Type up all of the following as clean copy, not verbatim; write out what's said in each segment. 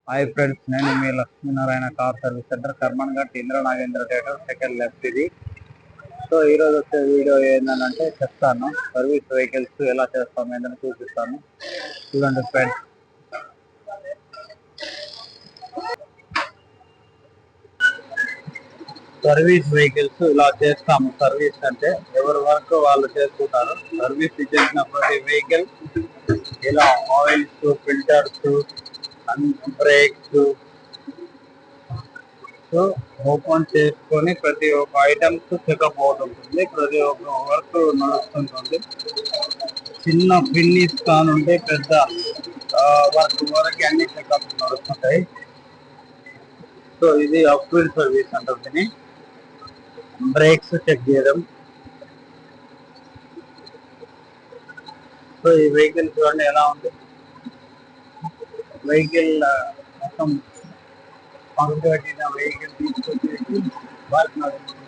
Hi friends, నేను మీ Lakshminarayana car service centre Karman Ghat Indra Nagendra theatre second left ఇది. సో ఈరోజు వచ్చే వీడియో ఏంటంటే చెప్తాను, సర్వీస్ వెహికల్స్ ఎలా చేస్తాము ఏంటని చూపిస్తాను. చూడండి ఫ్రెండ్స్, సర్వీస్ వెహికల్స్ ఇలా చేస్తాము. సర్వీస్ అంటే ఎవరి వర్క్ వాళ్ళు చేసుకుంటారు. సర్వీస్ చేసిన ప్రతి వెహికల్ ఇలా ఆయిల్స్, ఫిల్టర్స్, బ్రేక్స్ ఓపెన్ చేసుకొని ప్రతి ఒక్క ఐటమ్స్ చెకప్ అవుతుంటుంది. ప్రతి ఒక్క వర్క్ నడుస్తుంటుంది. చిన్న ఫిన్నిస్ కానుంటే పెద్ద వర్క్ వరకు అన్ని చెకప్ నడుస్తుంటాయి. సో ఇది అప్ఫీల్డ్ సర్వీస్ అంటుంది. బ్రేక్స్ చెక్ చేయడం. సో ఈ వెహికల్ చూడండి ఎలా ఉంది. వెహికల్ మొత్తం పగబట్టిన వెహికల్ తీసుకొచ్చేసి వర్క్ నడుస్తుంది.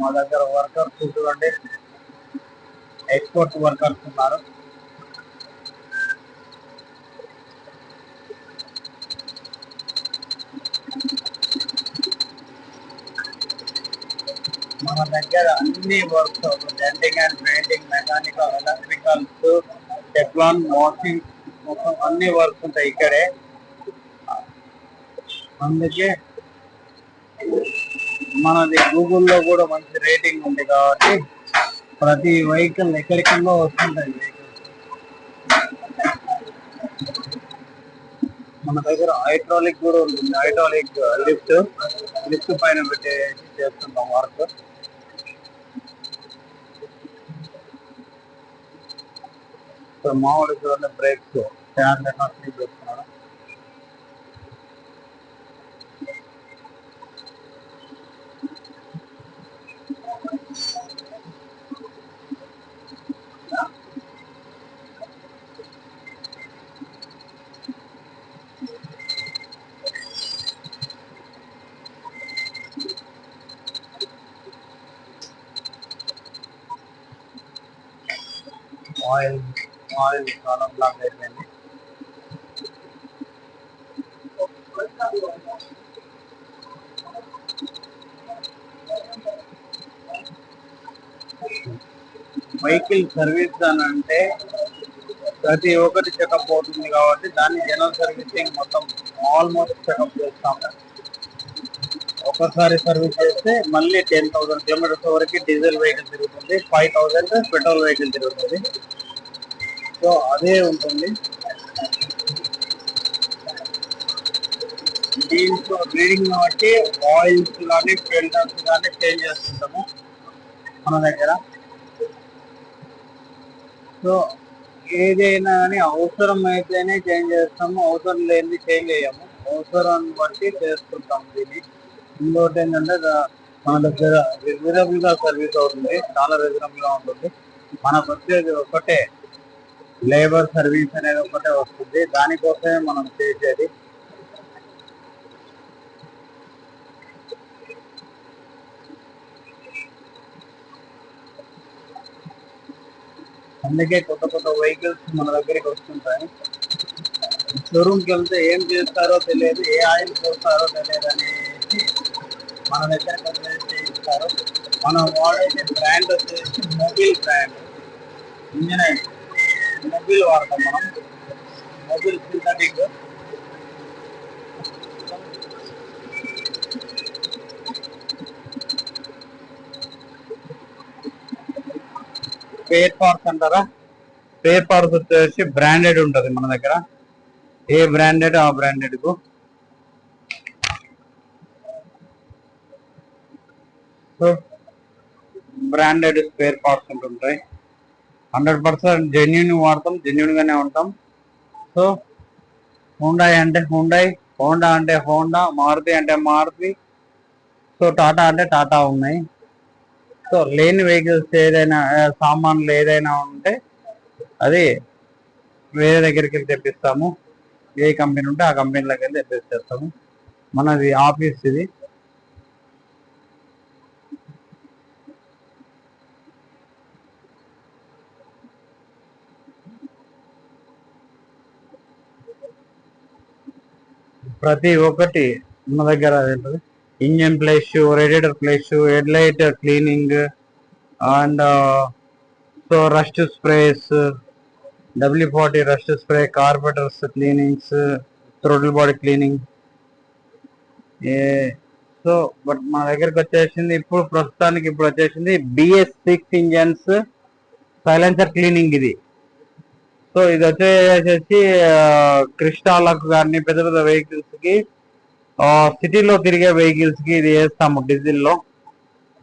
మా దగ్గర వర్కర్స్ చూడండి, ఎక్స్పోర్ట్ వర్కర్స్ ఉన్నారు. మన దగ్గర అన్ని works, denting and painting, mechanical, electricals, Teflon, washing, మొత్తం అన్ని వర్క్స్ ఉంటాయి ఇక్కడే. అందుకే మనది గూగుల్లో కూడా మంచి రేటింగ్ ఉంది కాబట్టి ప్రతి వెహికల్ ఎక్కడికల్లో వస్తుంటాయి వెహికల్స్. మన దగ్గర హైడ్రాలిక్ కూడా ఉంటుంది. హైడ్రాలిక్ లిఫ్ట్ పైన పెట్టేసి చేస్తుంటాం వర్క్. సో మామూలు చూడండి, బ్రేక్స్ ఫ్యాన్ చేస్తున్నాడు. ఆయిల్ చాలా బ్లాక్ అయిపోయింది. వెహికల్ సర్వీస్ అని అంటే ప్రతి ఒక్కటి చెకప్ అవుతుంది కాబట్టి దాన్ని జనరల్ సర్వీసింగ్ మొత్తం ఆల్మోస్ట్ చెకప్ చేస్తాము. ఒకసారి సర్వీస్ చేస్తే మళ్ళీ 10,000 కిలోమీటర్స్ వరకు డీజిల్ వెహికల్ తిరుగుతుంది, 5,000 పెట్రోల్ వెహికల్ తిరుగుతుంది. సో అదే ఉంటుంది. దీంట్లో రీడింగ్ బట్టి ఆయిల్స్ కానీ ఫిల్టర్స్ కానీ చేంజ్ చేస్తుంటాము మన దగ్గర. సో ఏదైనా కానీ అవసరం అయితేనే చేంజ్ చేస్తాము, అవసరం లేనిది చేంజ్ చేయము. అవసరాన్ని బట్టి చేస్తుంటాము దీన్ని. ఇంకోటి ఏంటంటే మన దగ్గర రీజనబుల్ గా సర్వీస్ అవుతుంది, చాలా రీజనబుల్ గా ఉంటుంది. మనకు వచ్చేది ఒకటే, లేబర్ సర్వీస్ అనేది ఒకటే వస్తుంది. దానికోసమే మనం చేసేది. అందుకే కొత్త కొత్త వెహికల్స్ మన దగ్గరికి వస్తుంటాయి. షోరూమ్కి వెళ్తే ఏం చేస్తారో తెలియదు, ఏ ఆయిల్ పోస్తారో తెలియదు అనేసి మన దగ్గర చేయిస్తారు. మనం వాడే బ్రాండ్ వచ్చేసి mobile brand. Engine oil mobile వాడతాం మనం. Mobile synthetic. స్పేర్ పార్ట్స్ అంటారా? స్పేర్ పార్ట్స్ వచ్చేసి బ్రాండెడ్ ఉంటుంది మన దగ్గర. ఏ బ్రాండెడ్ ఆ బ్రాండెడ్ కు. సో బ్రాండెడ్ స్పేర్ పార్ట్స్ ఉంటుంటాయి. 100% జెన్యున్ వాడతాం, జెన్యున్ గానే ఉంటాం. సో హుండాయ్ అంటే హుండాయ్, హోండా అంటే హోండా, మారుతి అంటే మారుతి, సో టాటా అంటే టాటా ఉన్నాయి. సో లేని వెహికల్స్ ఏదైనా, సామాన్లు ఏదైనా ఉంటే అది వేరే దగ్గరికి వెళ్ళి తెప్పిస్తాము. ఏ కంపెనీ ఉంటే ఆ కంపెనీలోకి వెళ్ళి తెప్పిస్తాము. మనది ఆఫీస్ ఇది. ప్రతి ఒక్కటి మన దగ్గర ఉంటుంది. Engine place, radiator place, head light cleaning and so rust sprays, W40 rust spray, carburettors cleanings, throttle body cleaning. So but మా దగ్గరకు వచ్చేసింది ఇప్పుడు ప్రస్తుతానికి వచ్చేసింది BS6 ఇంజన్స్ సైలెన్సర్ క్లీనింగ్ ఇది. సో ఇది వచ్చేసి క్రిస్టాలకు కానీ పెద్ద పెద్ద వెహికల్స్ కి, సిటీలో తిరిగే వెహికల్స్ కి ఇది వేస్తాము. డీజిల్లో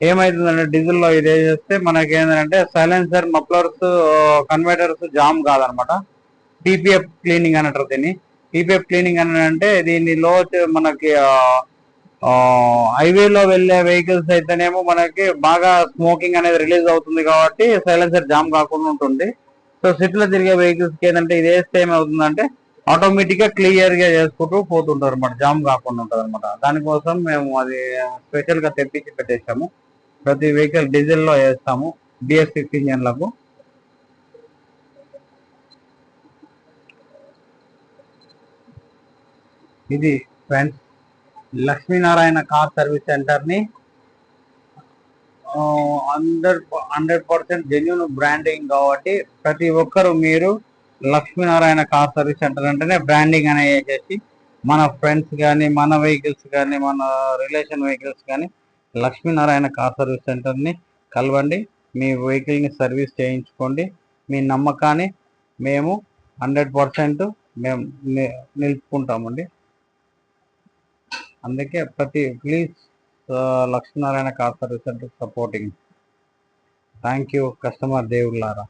ఏమైతుందంటే డీజిల్లో ఇది వేసేస్తే మనకి ఏంటంటే సైలెన్సర్, మఫ్లర్స్, కన్వర్టర్స్ జామ్ కాదనమాట. PPF క్లీనింగ్ అని అంటారు దీన్ని. PPF క్లీనింగ్ అని అంటే దీనిలో మనకి హైవేలో వెళ్ళే వెహికల్స్ అయితేనేమో మనకి బాగా స్మోకింగ్ అనేది రిలీజ్ అవుతుంది కాబట్టి సైలెన్సర్ జామ్ కాకుండా ఉంటుంది. సో సిటీలో తిరిగే వెహికల్స్ కి ఏంటంటే ఇది వేస్తే ఏమవుతుందంటే ఆటోమేటిక్ గా క్లియర్ గా చేసుకుంటూ పోతుంటారు అనమాట, జామ్ కాకుండా ఉంటుంది అనమాట. దానికోసం మేము అది స్పెషల్ గా తెప్పించి పెట్టేసాము. ప్రతి వెహికల్ డీజిల్ లో వేస్తాము BS6 ఇంజన్లకు. ఇది friends Lakshminarayana car service centre ని 100% జెన్యూన్ బ్రాండింగ్ కాబట్టి ప్రతి ఒక్కరు మీరు లక్ష్మీనారాయణ కార్ సర్వీస్ సెంటర్ అంటేనే బ్రాండింగ్ అనేది చేసి మన ఫ్రెండ్స్ కానీ, మన వెహికల్స్ కానీ, మన రిలేషన్ వెహికల్స్ కానీ లక్ష్మీనారాయణ కార్ సర్వీస్ సెంటర్ని కలవండి. మీ వెహికల్ని సర్వీస్ చేయించుకోండి. మీ నమ్మకాన్ని మేము 100% మేము నిలుపుకుంటామండి. అందుకే please Lakshminarayana car service centre supporting. Thank you customer దేవుళ్ళారా.